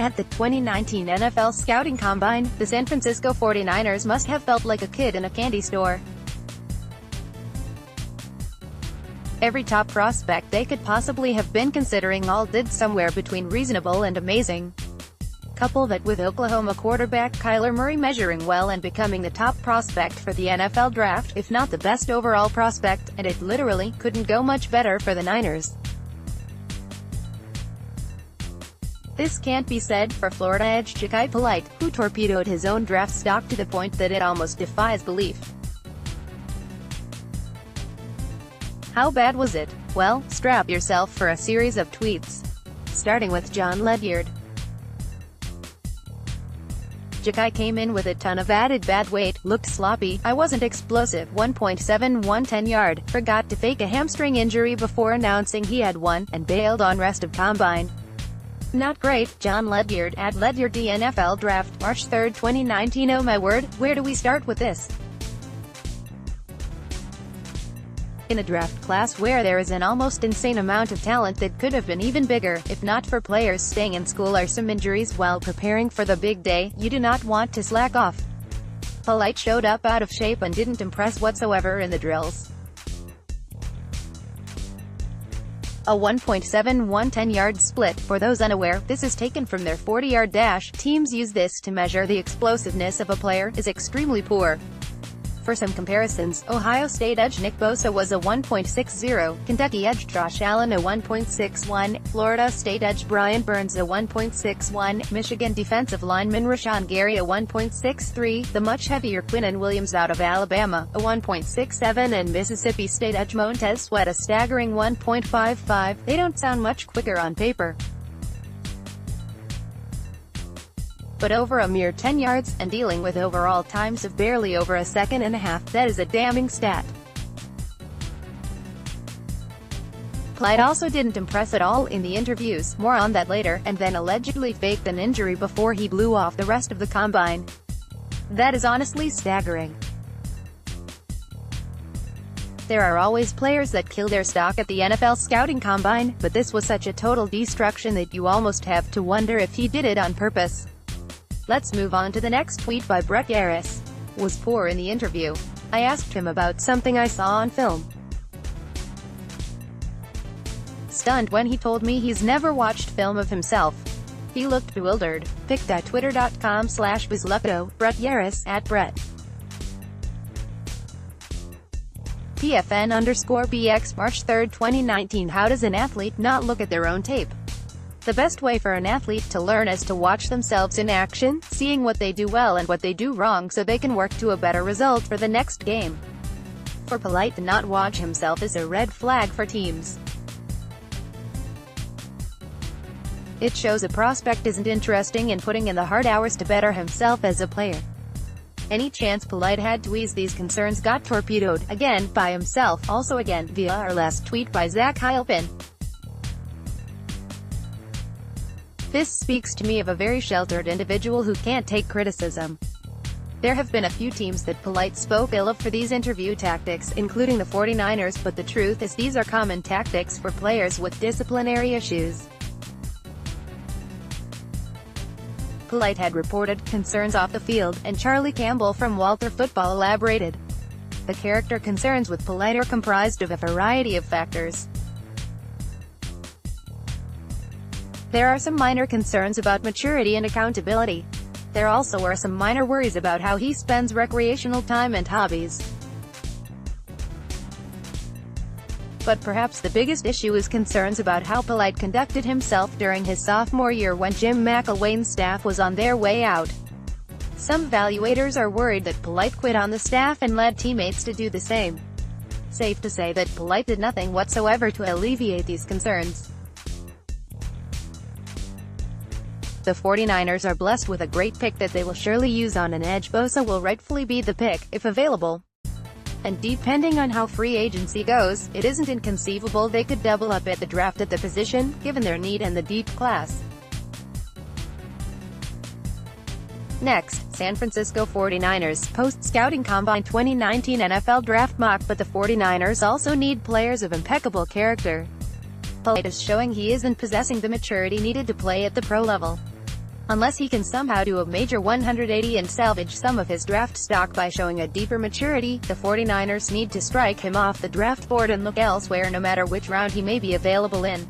At the 2019 NFL Scouting Combine, the San Francisco 49ers must have felt like a kid in a candy store. Every top prospect they could possibly have been considering all did somewhere between reasonable and amazing. Couple that with Oklahoma quarterback Kyler Murray measuring well and becoming the top prospect for the NFL draft, if not the best overall prospect, and it literally couldn't go much better for the Niners. This can't be said for Florida EDGE Jachai Polite, who torpedoed his own draft stock to the point that it almost defies belief. How bad was it? Well, strap yourself for a series of tweets. Starting with John Ledyard. Jachai came in with a ton of added bad weight, looked sloppy, I wasn't explosive, 1.71 10-yard, forgot to fake a hamstring injury before announcing he had one, and bailed on rest of combine. Not great. John Ledyard, at Ledyard the NFL Draft, March 3, 2019. Oh my word, where do we start with this? In a draft class where there is an almost insane amount of talent that could have been even bigger, if not for players staying in school or some injuries while preparing for the big day, you do not want to slack off. Polite showed up out of shape and didn't impress whatsoever in the drills. A 1.71 10-yard split. For those unaware, this is taken from their 40-yard dash. Teams use this to measure the explosiveness of a player, is extremely poor. For some comparisons, Ohio State edge Nick Bosa was a 1.60, Kentucky edge Josh Allen a 1.61, Florida State edge Brian Burns a 1.61, Michigan defensive lineman Rashawn Gary a 1.63, the much heavier Quinnen Williams out of Alabama, a 1.67, and Mississippi State edge Montez Sweat a staggering 1.55. They don't sound much quicker on paper, but over a mere 10 yards, and dealing with overall times of barely over a second and a half, that is a damning stat. Polite also didn't impress at all in the interviews, more on that later, and then allegedly faked an injury before he blew off the rest of the combine. That is honestly staggering. There are always players that kill their stock at the NFL Scouting Combine, but this was such a total destruction that you almost have to wonder if he did it on purpose. Let's move on to the next tweet by Brett Yaris. Was poor in the interview. I asked him about something I saw on film. Stunned when he told me he's never watched film of himself. He looked bewildered. Pic.twitter.com/bizlucko, Brett Yaris, at Brett. PFN_BX, March 3, 2019. How does an athlete not look at their own tape? The best way for an athlete to learn is to watch themselves in action, seeing what they do well and what they do wrong so they can work to a better result for the next game. For Polite to not watch himself is a red flag for teams. It shows a prospect isn't interested in putting in the hard hours to better himself as a player. Any chance Polite had to ease these concerns got torpedoed, again, by himself, also again, via our last tweet by Zach Heilpin. This speaks to me of a very sheltered individual who can't take criticism. There have been a few teams that Polite spoke ill of for these interview tactics, including the 49ers, but the truth is these are common tactics for players with disciplinary issues. Polite had reported concerns off the field, and Charlie Campbell from Walter Football elaborated. The character concerns with Polite are comprised of a variety of factors. There are some minor concerns about maturity and accountability. There also are some minor worries about how he spends recreational time and hobbies. But perhaps the biggest issue is concerns about how Polite conducted himself during his sophomore year when Jim McElwain's staff was on their way out. Some evaluators are worried that Polite quit on the staff and led teammates to do the same. Safe to say that Polite did nothing whatsoever to alleviate these concerns. The 49ers are blessed with a great pick that they will surely use on an edge. Bosa will rightfully be the pick, if available. And depending on how free agency goes, it isn't inconceivable they could double up at the draft at the position, given their need and the deep class. Next, San Francisco 49ers, post-scouting combine 2019 NFL draft mock. But the 49ers also need players of impeccable character. Polite is showing he isn't possessing the maturity needed to play at the pro level. Unless he can somehow do a major 180 and salvage some of his draft stock by showing a deeper maturity, the 49ers need to strike him off the draft board and look elsewhere no matter which round he may be available in.